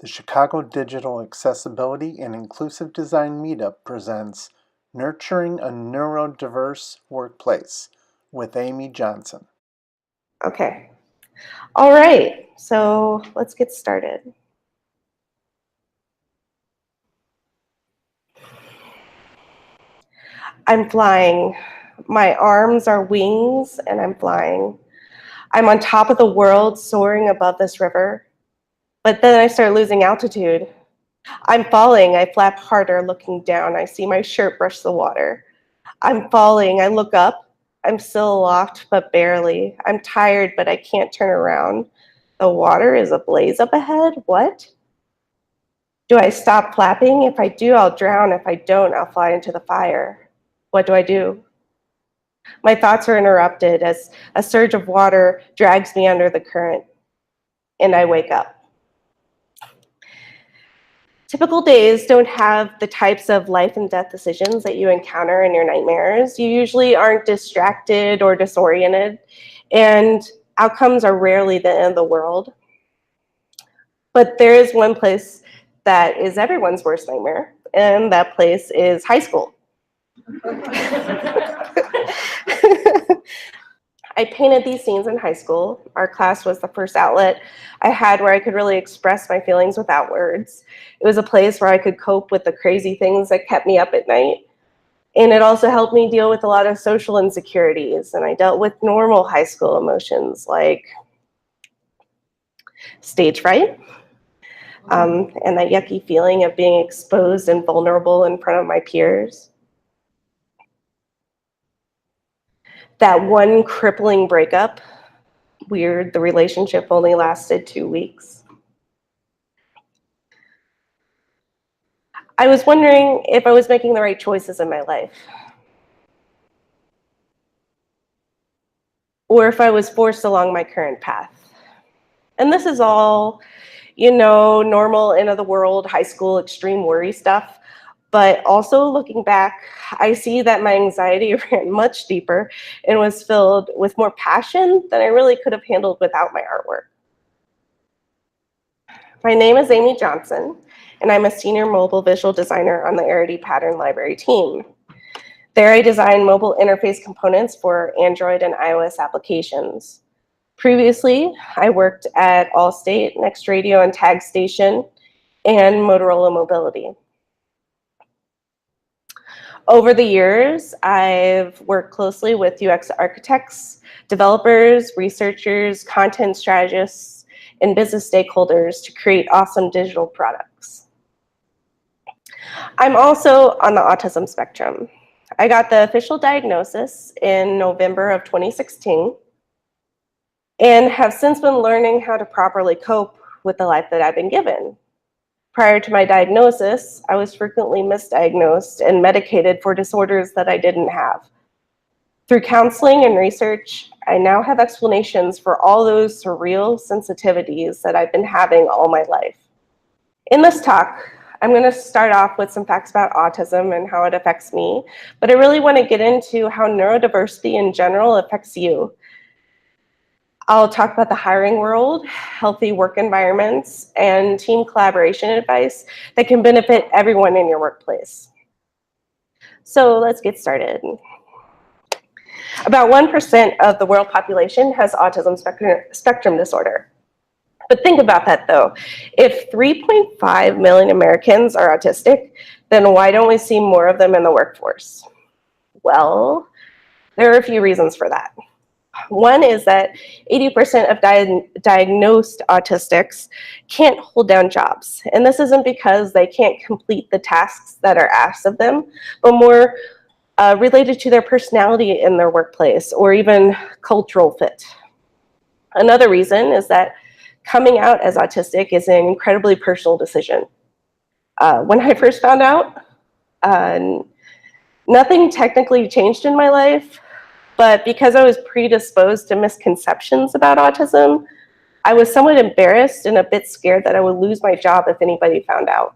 The Chicago Digital Accessibility and Inclusive Design Meetup presents Nurturing a Neurodiverse Workplace with Amy Johnson. Okay. All right. So let's get started. I'm flying. My arms are wings and I'm flying. I'm on top of the world, soaring above this river. But then I start losing altitude. I'm falling. I flap harder, looking down. I see my shirt brush the water. I'm falling. I look up. I'm still aloft, but barely. I'm tired, but I can't turn around. The water is ablaze up ahead. What? Do I stop flapping? If I do, I'll drown. If I don't, I'll fly into the fire. What do I do? My thoughts are interrupted as a surge of water drags me under the current, and I wake up. Typical days don't have the types of life and death decisions that you encounter in your nightmares. You usually aren't distracted or disoriented, and outcomes are rarely the end of the world. But there is one place that is everyone's worst nightmare, and that place is high school. I painted these scenes in high school. Our class was the first outlet I had where I could really express my feelings without words. It was a place where I could cope with the crazy things that kept me up at night. And it also helped me deal with a lot of social insecurities. And I dealt with normal high school emotions like stage fright, and that yucky feeling of being exposed and vulnerable in front of my peers. That one crippling breakup, weird, the relationship only lasted 2 weeks. I was wondering if I was making the right choices in my life, or if I was forced along my current path. And this is all, normal end of the world, high school, extreme worry stuff. But also looking back, I see that my anxiety ran much deeper and was filled with more passion than I really could have handled without my artwork. My name is Amy Johnson, and I'm a senior mobile visual designer on the Arity Pattern Library team. There I design mobile interface components for Android and iOS applications. Previously, I worked at Allstate, Next Radio and Tag Station, and Motorola Mobility. Over the years, I've worked closely with UX architects, developers, researchers, content strategists, and business stakeholders to create awesome digital products. I'm also on the autism spectrum. I got the official diagnosis in November of 2016 and have since been learning how to properly cope with the life that I've been given. Prior to my diagnosis, I was frequently misdiagnosed and medicated for disorders that I didn't have. Through counseling and research, I now have explanations for all those surreal sensitivities that I've been having all my life. In this talk, I'm going to start off with some facts about autism and how it affects me, but I really want to get into how neurodiversity in general affects you. I'll talk about the hiring world, healthy work environments, and team collaboration advice that can benefit everyone in your workplace. So let's get started. About 1% of the world population has autism spectrum disorder. But think about that though. If 3.5 million Americans are autistic, then why don't we see more of them in the workforce? Well, there are a few reasons for that. One is that 80% of diagnosed autistics can't hold down jobs. And this isn't because they can't complete the tasks that are asked of them, but more related to their personality in their workplace or even cultural fit. Another reason is that coming out as autistic is an incredibly personal decision. When I first found out, nothing technically changed in my life. But because I was predisposed to misconceptions about autism, I was somewhat embarrassed and a bit scared that I would lose my job if anybody found out.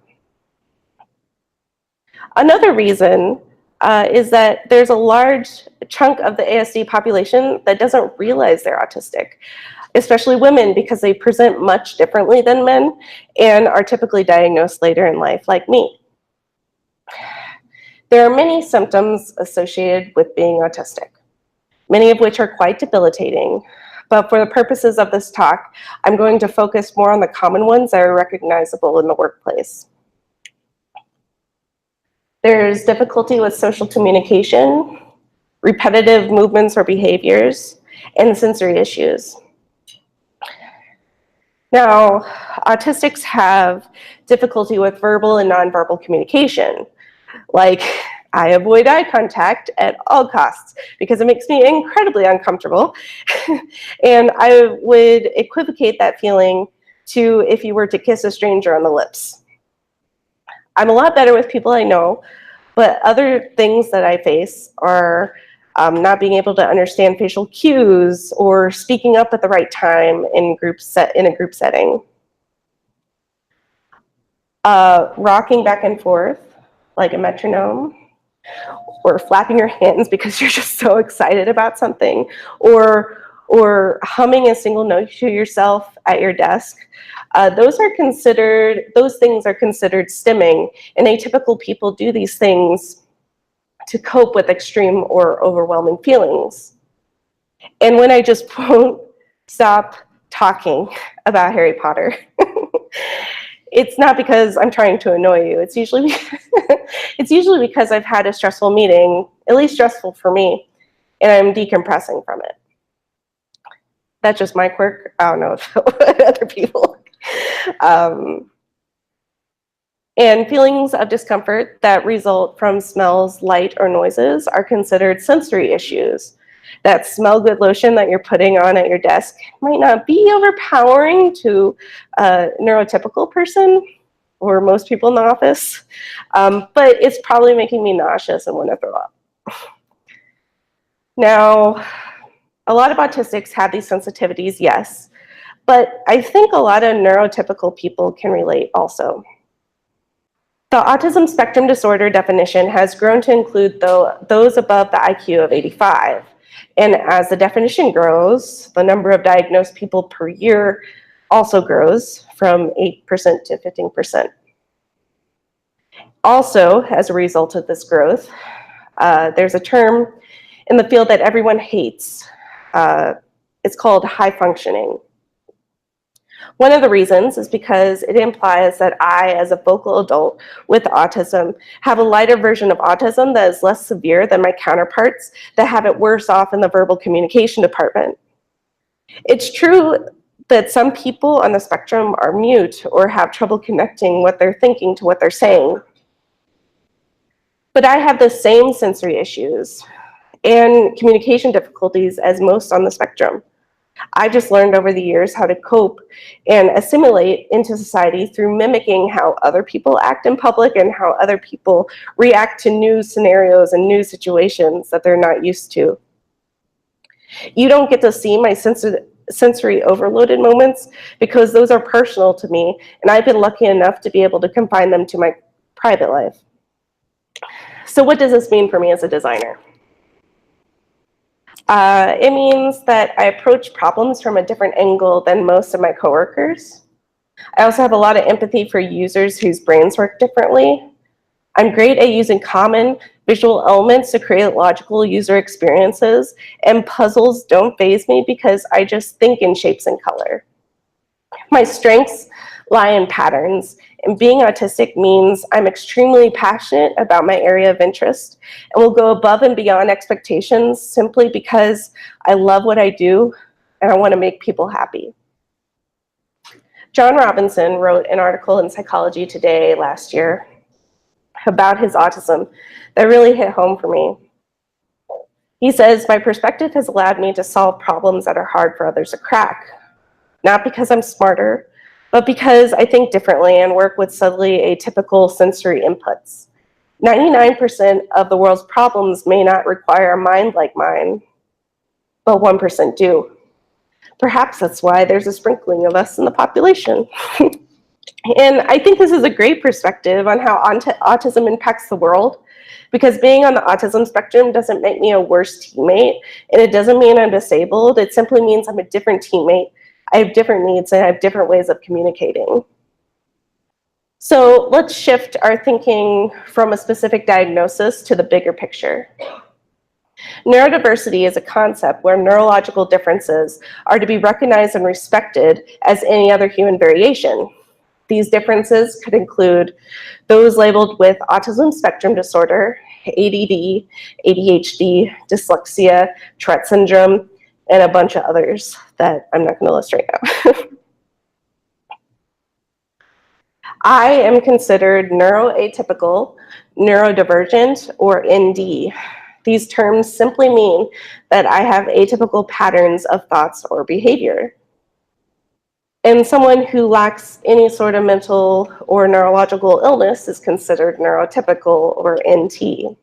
Another reason is that there's a large chunk of the ASD population that doesn't realize they're autistic. especially women, because they present much differently than men and are typically diagnosed later in life, like me. There are many symptoms associated with being autistic, many of which are quite debilitating. But for the purposes of this talk, I'm going to focus more on the common ones that are recognizable in the workplace. There's difficulty with social communication, repetitive movements or behaviors, and sensory issues. Now, autistics have difficulty with verbal and nonverbal communication. Like, I avoid eye contact at all costs because it makes me incredibly uncomfortable. And I would equivocate that feeling to if you were to kiss a stranger on the lips. I'm a lot better with people I know, but other things that I face are not being able to understand facial cues or speaking up at the right time in a group setting. Rocking back and forth like a metronome, or flapping your hands because you're just so excited about something, or humming a single note to yourself at your desk. Those things are considered stimming, and atypical people do these things to cope with extreme or overwhelming feelings. And when I just won't stop talking about Harry Potter, it's not because I'm trying to annoy you. It's usually because I've had a stressful meeting, at least stressful for me, and I'm decompressing from it. That's just my quirk. I don't know if other people. And feelings of discomfort that result from smells, light, or noises are considered sensory issues. That smell good lotion that you're putting on at your desk might not be overpowering to a neurotypical person or most people in the office, but it's probably making me nauseous and want to throw up. Now, a lot of autistics have these sensitivities, yes, but I think a lot of neurotypical people can relate also. The autism spectrum disorder definition has grown to include those above the IQ of 85. And as the definition grows, the number of diagnosed people per year also grows from 8% to 15%. Also, as a result of this growth, there's a term in the field that everyone hates. It's called high functioning. One of the reasons is because it implies that I, as a vocal adult with autism, have a lighter version of autism that is less severe than my counterparts that have it worse off in the verbal communication department. It's true that some people on the spectrum are mute or have trouble connecting what they're thinking to what they're saying. But I have the same sensory issues and communication difficulties as most on the spectrum. I just learned over the years how to cope and assimilate into society through mimicking how other people act in public and how other people react to new scenarios and new situations that they're not used to. You don't get to see my sensory overloaded moments because those are personal to me, and I've been lucky enough to be able to confine them to my private life. So what does this mean for me as a designer? It means that I approach problems from a different angle than most of my coworkers. I also have a lot of empathy for users whose brains work differently. I'm great at using common visual elements to create logical user experiences, and puzzles don't faze me because I just think in shapes and color. My strengths lie in patterns, and being autistic means I'm extremely passionate about my area of interest and will go above and beyond expectations simply because I love what I do and I want to make people happy. John Robinson wrote an article in Psychology Today last year about his autism that really hit home for me. He says, "My perspective has allowed me to solve problems that are hard for others to crack, not because I'm smarter, but because I think differently and work with subtly atypical sensory inputs. 99% of the world's problems may not require a mind like mine, but 1% do. Perhaps that's why there's a sprinkling of us in the population." And I think this is a great perspective on how autism impacts the world, because being on the autism spectrum doesn't make me a worse teammate, and it doesn't mean I'm disabled. It simply means I'm a different teammate I have different needs and I have different ways of communicating. So let's shift our thinking from a specific diagnosis to the bigger picture. Neurodiversity is a concept where neurological differences are to be recognized and respected as any other human variation. These differences could include those labeled with autism spectrum disorder, ADD, ADHD, dyslexia, Tourette syndrome, and a bunch of others that I'm not going to list right now. I am considered neuroatypical, neurodivergent, or ND. These terms simply mean that I have atypical patterns of thoughts or behavior. And someone who lacks any sort of mental or neurological illness is considered neurotypical or NT.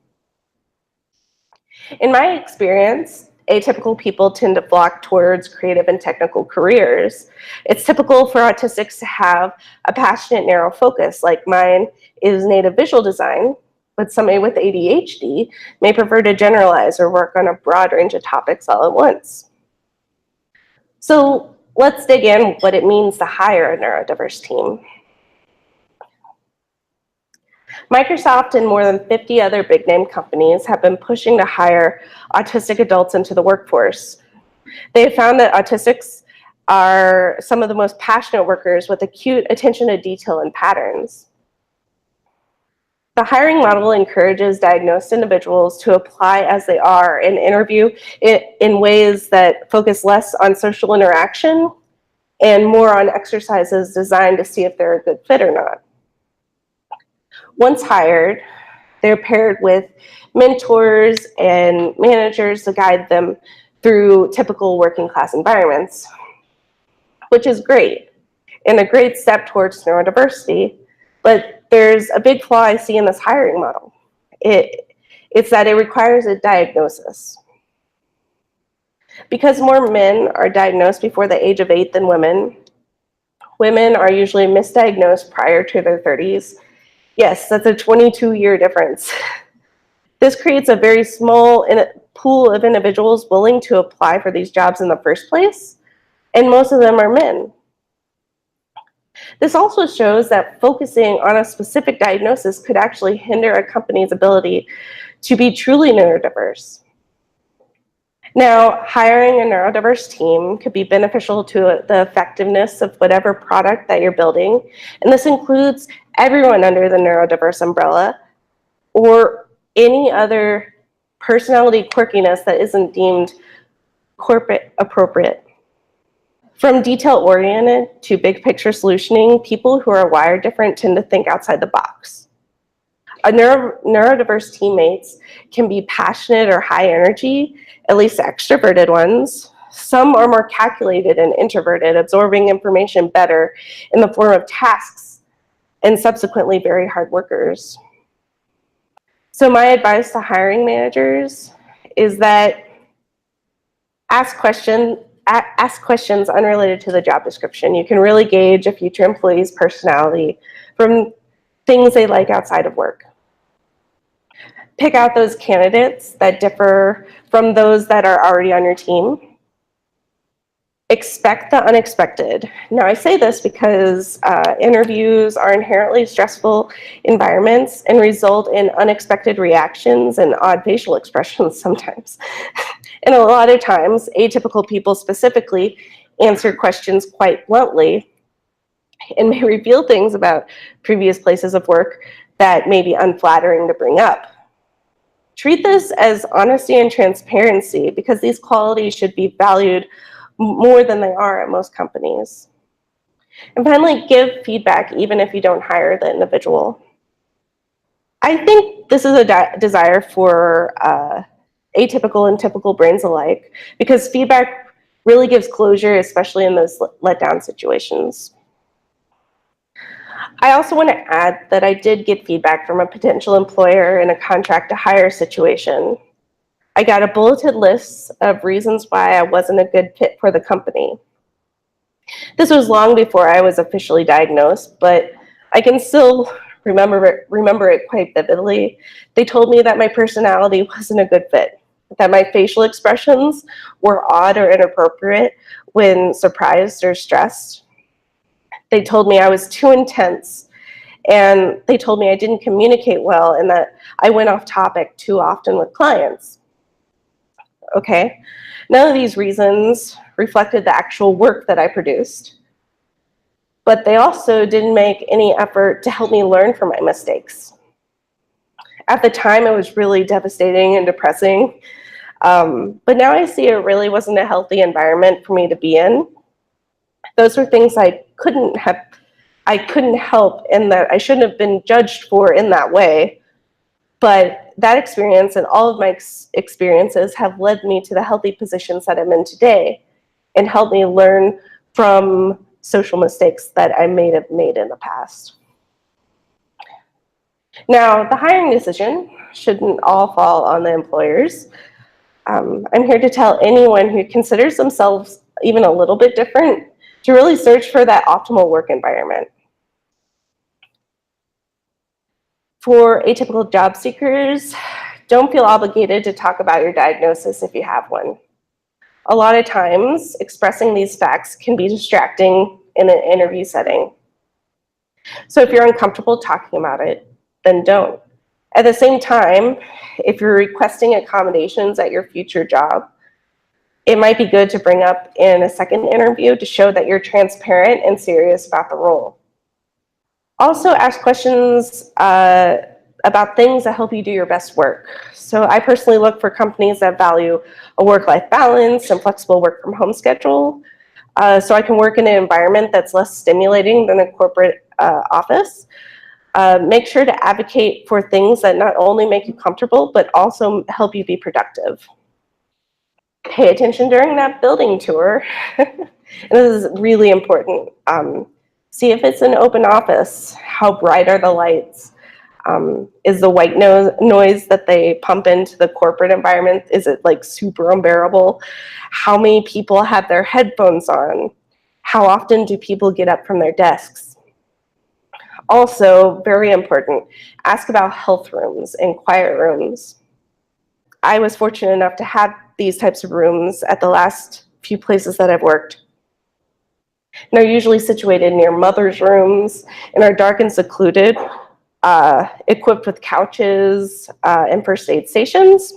In my experience, atypical people tend to flock towards creative and technical careers. It's typical for autistics to have a passionate, narrow focus, like mine is native visual design, but somebody with ADHD may prefer to generalize or work on a broad range of topics all at once. So let's dig in what it means to hire a neurodiverse team. Microsoft and more than 50 other big name companies have been pushing to hire autistic adults into the workforce. They have found that autistics are some of the most passionate workers with acute attention to detail and patterns. The hiring model encourages diagnosed individuals to apply as they are and interview in ways that focus less on social interaction and more on exercises designed to see if they're a good fit or not. Once hired, they're paired with mentors and managers to guide them through typical working class environments, which is great and a great step towards neurodiversity. But there's a big flaw I see in this hiring model. It's that it requires a diagnosis. Because more men are diagnosed before the age of 8 than women, women are usually misdiagnosed prior to their 30s. Yes, that's a 22-year difference. This creates a very small pool of individuals willing to apply for these jobs in the first place, and most of them are men. This also shows that focusing on a specific diagnosis could actually hinder a company's ability to be truly neurodiverse. Now, hiring a neurodiverse team could be beneficial to the effectiveness of whatever product that you're building, and this includes everyone under the neurodiverse umbrella or any other personality quirkiness that isn't deemed corporate appropriate. From detail-oriented to big-picture solutioning, people who are wired different tend to think outside the box. Neurodiverse teammates can be passionate or high energy, at least extroverted ones. Some are more calculated and introverted, absorbing information better in the form of tasks, and subsequently very hard workers. So my advice to hiring managers is that ask questions unrelated to the job description. You can really gauge a future employee's personality from things they like outside of work. Pick out those candidates that differ from those that are already on your team. Expect the unexpected. Now, I say this because interviews are inherently stressful environments and result in unexpected reactions and odd facial expressions sometimes. And a lot of times, atypical people specifically answer questions quite bluntly and may reveal things about previous places of work that may be unflattering to bring up. Treat this as honesty and transparency because these qualities should be valued more than they are at most companies. And finally, give feedback even if you don't hire the individual. I think this is a desire for atypical and typical brains alike because feedback really gives closure, especially in those letdown situations. I also want to add that I did get feedback from a potential employer in a contract to hire situation. I got a bulleted list of reasons why I wasn't a good fit for the company. This was long before I was officially diagnosed, but I can still remember it quite vividly. They told me that my personality wasn't a good fit, that my facial expressions were odd or inappropriate, when surprised or stressed. They told me I was too intense, and they told me I didn't communicate well and that I went off topic too often with clients. Okay, none of these reasons reflected the actual work that I produced, but they also didn't make any effort to help me learn from my mistakes. At the time, it was really devastating and depressing, but now I see it really wasn't a healthy environment for me to be in. Those were things I couldn't help, and that I shouldn't have been judged for in that way. But that experience and all of my experiences have led me to the healthy positions that I'm in today and helped me learn from social mistakes that I may have made in the past. Now, the hiring decision shouldn't all fall on the employers. I'm here to tell anyone who considers themselves even a little bit different to really search for that optimal work environment. For atypical job seekers, don't feel obligated to talk about your diagnosis if you have one. A lot of times, expressing these facts can be distracting in an interview setting. So if you're uncomfortable talking about it, then don't. At the same time, if you're requesting accommodations at your future job, it might be good to bring up in a second interview to show that you're transparent and serious about the role. Also ask questions about things that help you do your best work. So I personally look for companies that value a work-life balance and flexible work from home schedule, so I can work in an environment that's less stimulating than a corporate office. Make sure to advocate for things that not only make you comfortable, but also help you be productive. Pay attention during that building tour. And this is really important. See if it's an open office. How bright are the lights? Is the white noise that they pump into the corporate environment, is it like super unbearable? How many people have their headphones on? How often do people get up from their desks? Also, very important, ask about health rooms and quiet rooms. I was fortunate enough to have these types of rooms at the last few places that I've worked. And they're usually situated near mother's rooms and are dark and secluded, equipped with couches and first aid stations.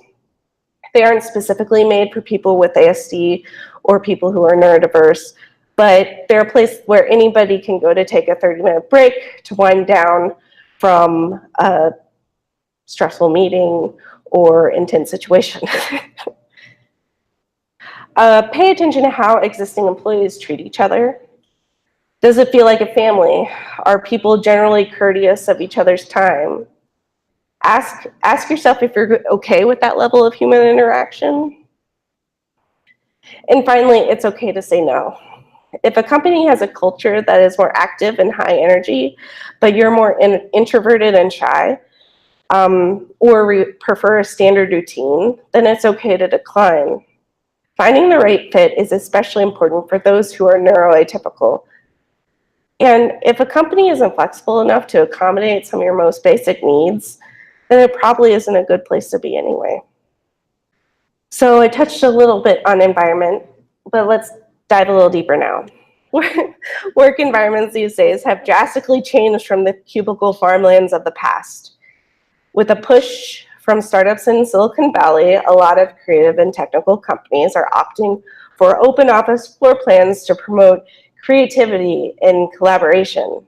They aren't specifically made for people with ASD or people who are neurodiverse, but they're a place where anybody can go to take a 30-minute break to wind down from a stressful meeting or intense situation. Pay attention to how existing employees treat each other. Does it feel like a family? Are people generally courteous of each other's time? Ask yourself if you're okay with that level of human interaction. And finally, it's okay to say no. If a company has a culture that is more active and high energy, but you're more introverted and shy, or prefer a standard routine, then it's okay to decline. Finding the right fit is especially important for those who are neuroatypical. And if a company isn't flexible enough to accommodate some of your most basic needs, then it probably isn't a good place to be anyway. So I touched a little bit on environment, but let's dive a little deeper now. Work environments these days have drastically changed from the cubicle farmlands of the past. With a push from startups in Silicon Valley, a lot of creative and technical companies are opting for open office floor plans to promote creativity and collaboration.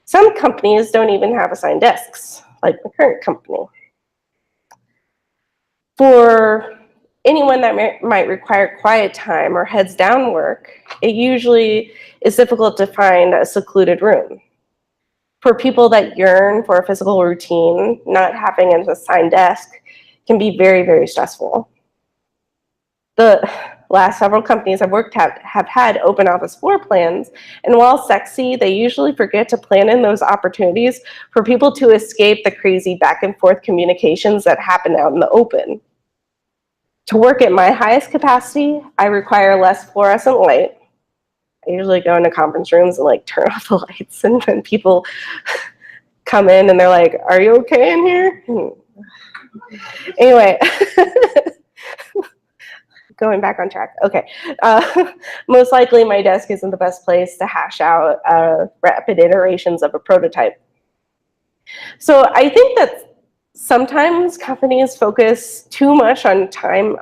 Some companies don't even have assigned desks, like the current company. For anyone that might require quiet time or heads down work, it usually is difficult to find a secluded room. For people that yearn for a physical routine, not having an assigned desk can be very, very stressful. The last several companies I've worked at have had open office floor plans, and while sexy, they usually forget to plan in those opportunities for people to escape the crazy back and forth communications that happen out in the open. To work at my highest capacity, I require less fluorescent light. I usually go into conference rooms and like turn off the lights, and then people come in and they're like, "Are you okay in here?" Anyway, going back on track. Okay. Most likely my desk isn't the best place to hash out rapid iterations of a prototype. So I think that sometimes companies focus too much on time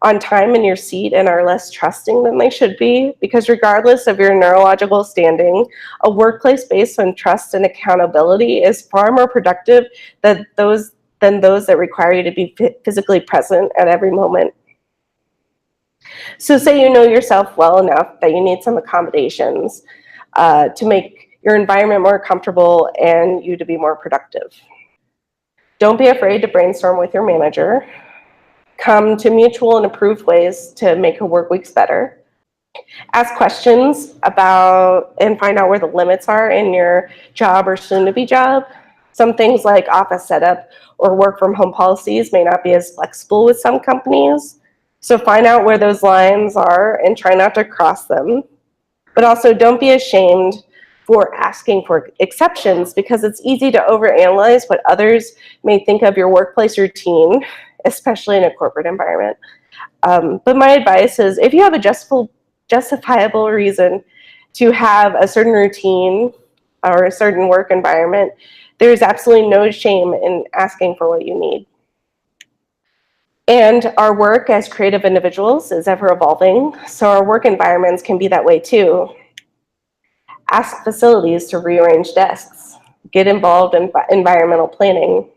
in your seat and are less trusting than they should be, because regardless of your neurological standing, a workplace based on trust and accountability is far more productive than those that require you to be physically present at every moment. So say you know yourself well enough that you need some accommodations to make your environment more comfortable and you to be more productive. Don't be afraid to brainstorm with your manager. Come to mutual and approved ways to make your work weeks better. Ask questions about and find out where the limits are in your job or soon-to-be job. Some things like office setup or work from home policies may not be as flexible with some companies. So find out where those lines are and try not to cross them. But also don't be ashamed for asking for exceptions, because it's easy to overanalyze what others may think of your workplace routine, especially in a corporate environment. But my advice is, if you have a justifiable reason to have a certain routine or a certain work environment, there's absolutely no shame in asking for what you need. And our work as creative individuals is ever evolving, so our work environments can be that way too. Ask facilities to rearrange desks. Get involved in environmental planning.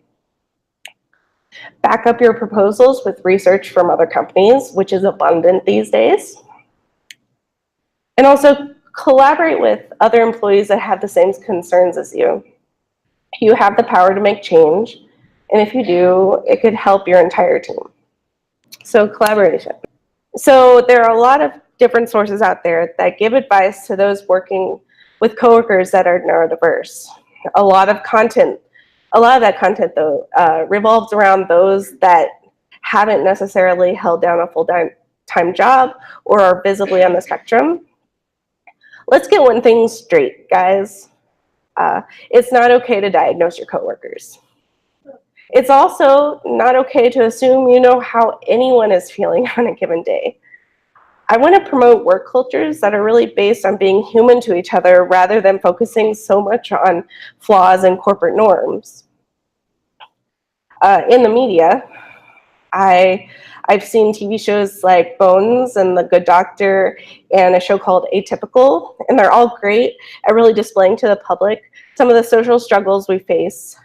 Back up your proposals with research from other companies, which is abundant these days. And also collaborate with other employees that have the same concerns as you. You have the power to make change, and if you do, it could help your entire team. So collaboration. So there are a lot of different sources out there that give advice to those working with coworkers that are neurodiverse. A lot of that content, though, revolves around those that haven't necessarily held down a full-time job or are visibly on the spectrum. Let's get one thing straight, guys. It's not okay to diagnose your coworkers. It's also not okay to assume you know how anyone is feeling on a given day. I want to promote work cultures that are really based on being human to each other rather than focusing so much on flaws and corporate norms. In the media, I've seen TV shows like Bones and The Good Doctor and a show called Atypical, and they're all great at really displaying to the public some of the social struggles we face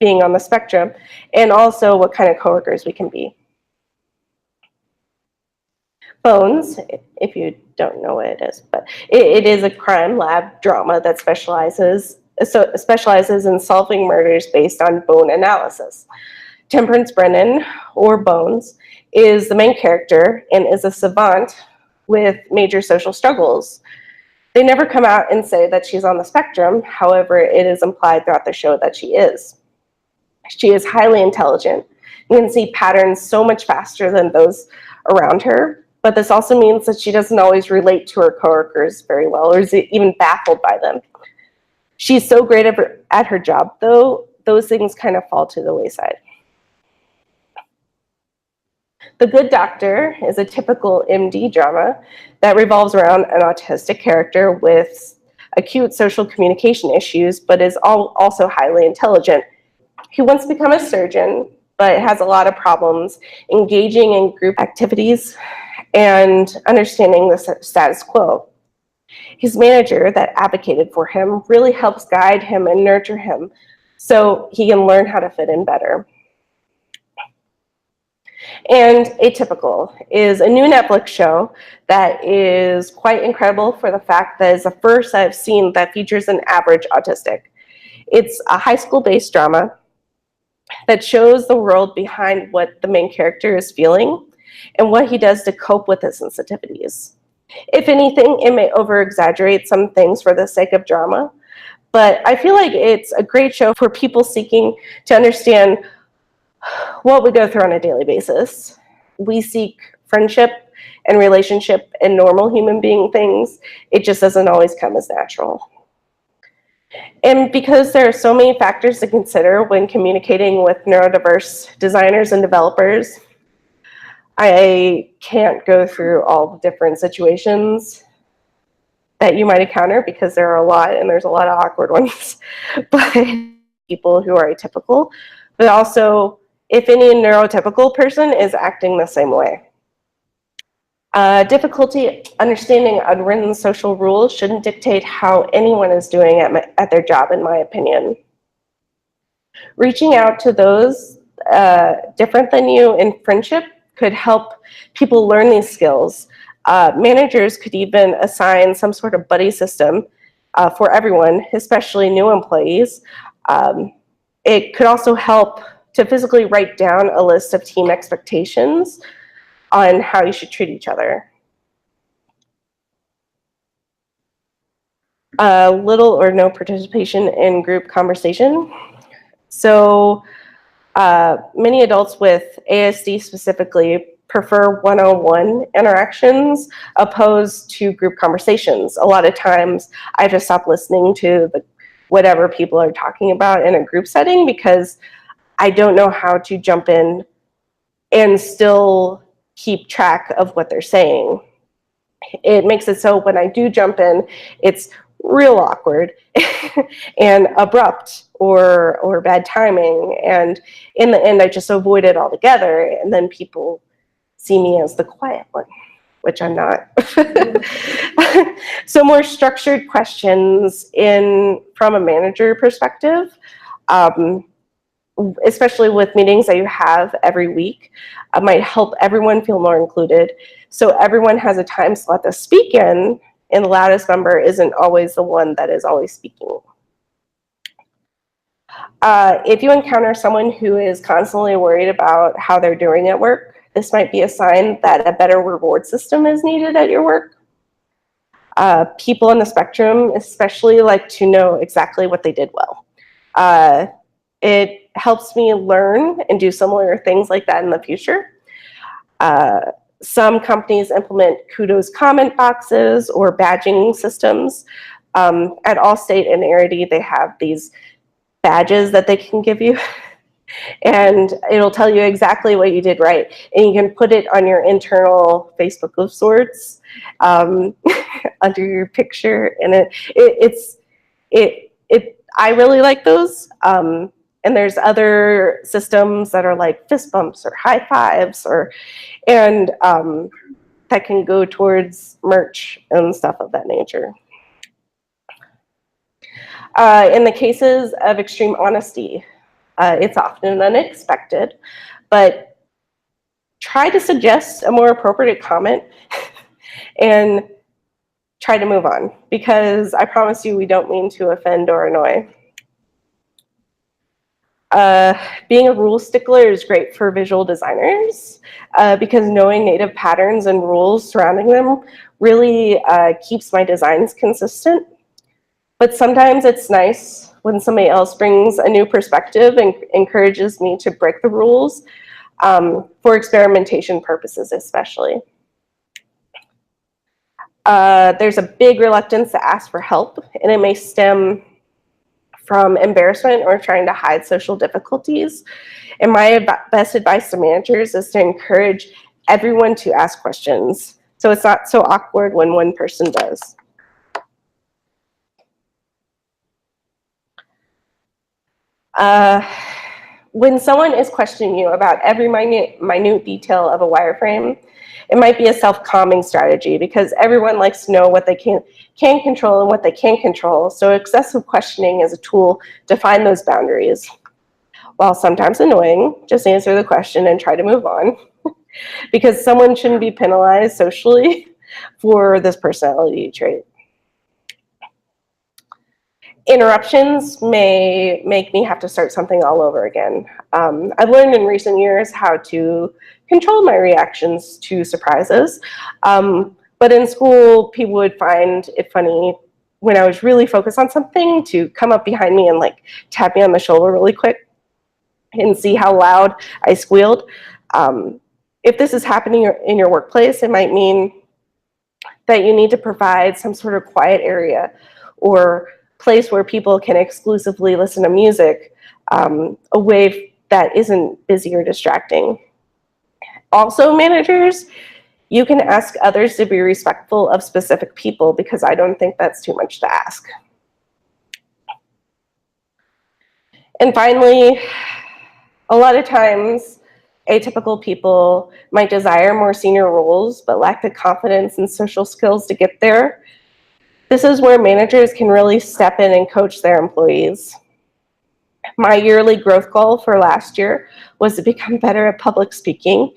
being on the spectrum, and also what kind of coworkers we can be. Bones, if you don't know what it is, but it is a crime lab drama that specializes in solving murders based on bone analysis. Temperance Brennan, or Bones, is the main character and is a savant with major social struggles. They never come out and say that she's on the spectrum. However, it is implied throughout the show that she is. She is highly intelligent. You can see patterns so much faster than those around her, but this also means that she doesn't always relate to her coworkers very well, or is even baffled by them. She's so great at her job, though, those things kind of fall to the wayside. The Good Doctor is a typical MD drama that revolves around an autistic character with acute social communication issues, but is also highly intelligent. He wants to become a surgeon, but has a lot of problems engaging in group activities and understanding the status quo. His manager that advocated for him really helps guide him and nurture him so he can learn how to fit in better. And Atypical is a new Netflix show that is quite incredible for the fact that it's the first I've seen that features an average autistic. It's a high school-based drama that shows the world behind what the main character is feeling and what he does to cope with his sensitivities. If anything, it may over-exaggerate some things for the sake of drama, but I feel like it's a great show for people seeking to understand what we go through on a daily basis. We seek friendship and relationship and normal human being things. It just doesn't always come as natural. And because there are so many factors to consider when communicating with neurodiverse designers and developers, I can't go through all the different situations that you might encounter because there are a lot, and there's a lot of awkward ones, but people who are atypical, but also if any neurotypical person is acting the same way. Difficulty understanding unwritten social rules shouldn't dictate how anyone is doing at their job, in my opinion. Reaching out to those different than you in friendship could help people learn these skills. Managers could even assign some sort of buddy system for everyone, especially new employees. It could also help to physically write down a list of team expectations on how you should treat each other. Little or no participation in group conversation. So many adults with ASD specifically prefer one-on-one interactions opposed to group conversations. A lot of times I just stop listening to whatever people are talking about in a group setting because I don't know how to jump in and still keep track of what they're saying. It makes it so when I do jump in, it's real awkward and abrupt or bad timing. And in the end, I just avoid it altogether. And then people see me as the quiet one, which I'm not. So more structured questions from a manager perspective, especially with meetings that you have every week, might help everyone feel more included. So everyone has a time slot to speak in, and the loudest member isn't always the one that is always speaking. If you encounter someone who is constantly worried about how they're doing at work, this might be a sign that a better reward system is needed at your work. People on the spectrum especially like to know exactly what they did well. It helps me learn and do similar things like that in the future. Some companies implement kudos comment boxes or badging systems. At Allstate and Arity, they have these badges that they can give you. And it'll tell you exactly what you did right. And you can put it on your internal Facebook of sorts under your picture. And I really like those. And there's other systems that are like fist bumps or high fives and that can go towards merch and stuff of that nature. In the cases of extreme honesty, it's often unexpected, but try to suggest a more appropriate comment and try to move on, because I promise you we don't mean to offend or annoy. Being a rule stickler is great for visual designers because knowing native patterns and rules surrounding them really keeps my designs consistent. But sometimes it's nice when somebody else brings a new perspective and encourages me to break the rules for experimentation purposes especially. There's a big reluctance to ask for help, and it may stem from embarrassment or trying to hide social difficulties. And my best advice to managers is to encourage everyone to ask questions, so it's not so awkward when one person does. When someone is questioning you about every minute detail of a wireframe, it might be a self-calming strategy because everyone likes to know what they can control and what they can't control. So excessive questioning is a tool to find those boundaries. While sometimes annoying, just answer the question and try to move on because someone shouldn't be penalized socially for this personality trait. Interruptions may make me have to start something all over again. I've learned in recent years how to control my reactions to surprises. But in school, people would find it funny when I was really focused on something to come up behind me and like tap me on the shoulder really quick and see how loud I squealed. If this is happening in your workplace, it might mean that you need to provide some sort of quiet area or place where people can exclusively listen to music, a way that isn't busy or distracting. Also, managers, you can ask others to be respectful of specific people, because I don't think that's too much to ask. And finally, a lot of times, atypical people might desire more senior roles but lack the confidence and social skills to get there. This is where managers can really step in and coach their employees. My yearly growth goal for last year was to become better at public speaking,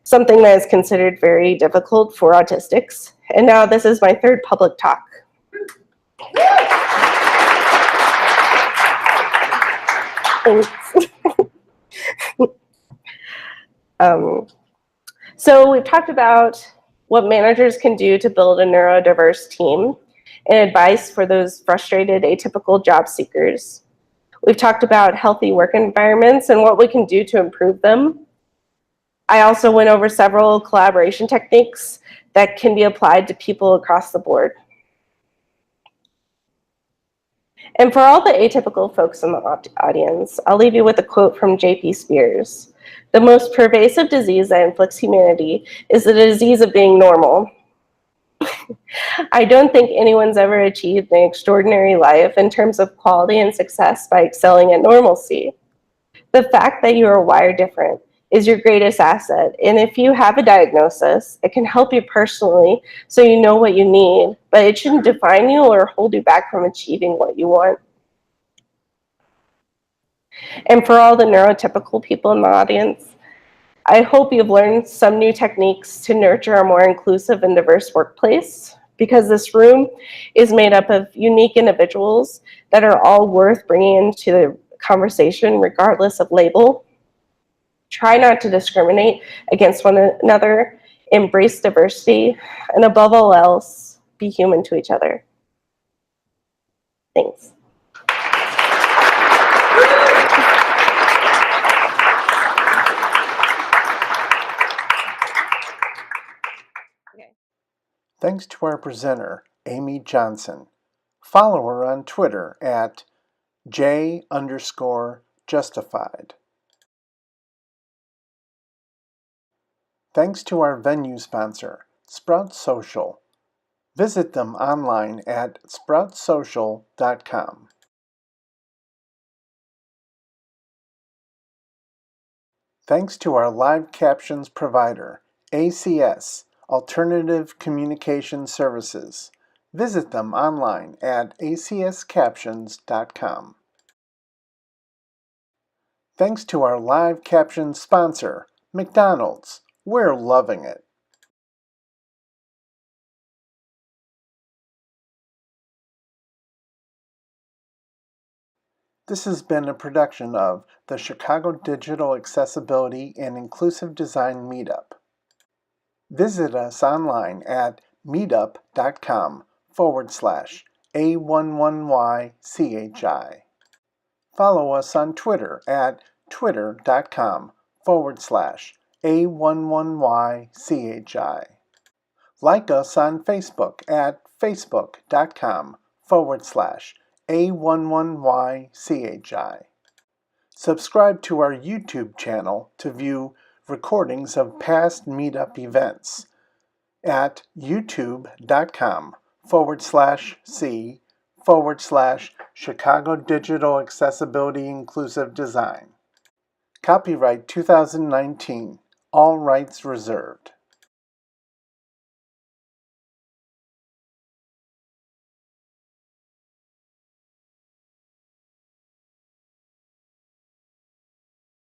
something that is considered very difficult for autistics. And now this is my third public talk. Thanks. So we've talked about what managers can do to build a neurodiverse team and advice for those frustrated atypical job seekers. We've talked about healthy work environments and what we can do to improve them. I also went over several collaboration techniques that can be applied to people across the board. And for all the atypical folks in the audience, I'll leave you with a quote from J.P. Spears. The most pervasive disease that inflicts humanity is the disease of being normal. I don't think anyone's ever achieved an extraordinary life in terms of quality and success by excelling at normalcy. The fact that you are wired different is your greatest asset. And if you have a diagnosis, it can help you personally so you know what you need, but it shouldn't define you or hold you back from achieving what you want. And for all the neurotypical people in the audience, I hope you've learned some new techniques to nurture a more inclusive and diverse workplace, because this room is made up of unique individuals that are all worth bringing into the conversation regardless of label. Try not to discriminate against one another, embrace diversity, and above all else, be human to each other. Thanks. Thanks to our presenter, Amy Johnson. Follow her on Twitter at J_Justified. Thanks to our venue sponsor, Sprout Social. Visit them online at sproutsocial.com. Thanks to our live captions provider, ACS, Alternative Communication Services. Visit them online at acscaptions.com. Thanks to our live caption sponsor, McDonald's. We're loving it. This has been a production of the Chicago Digital Accessibility and Inclusive Design Meetup. Visit us online at meetup.com/A11YCHI. Follow us on Twitter at twitter.com/A11YCHI. Like us on Facebook at facebook.com/A11YCHI. Subscribe to our YouTube channel to view recordings of past meetup events at youtube.com/C/Chicago Digital Accessibility Inclusive Design. Copyright 2019. All rights reserved.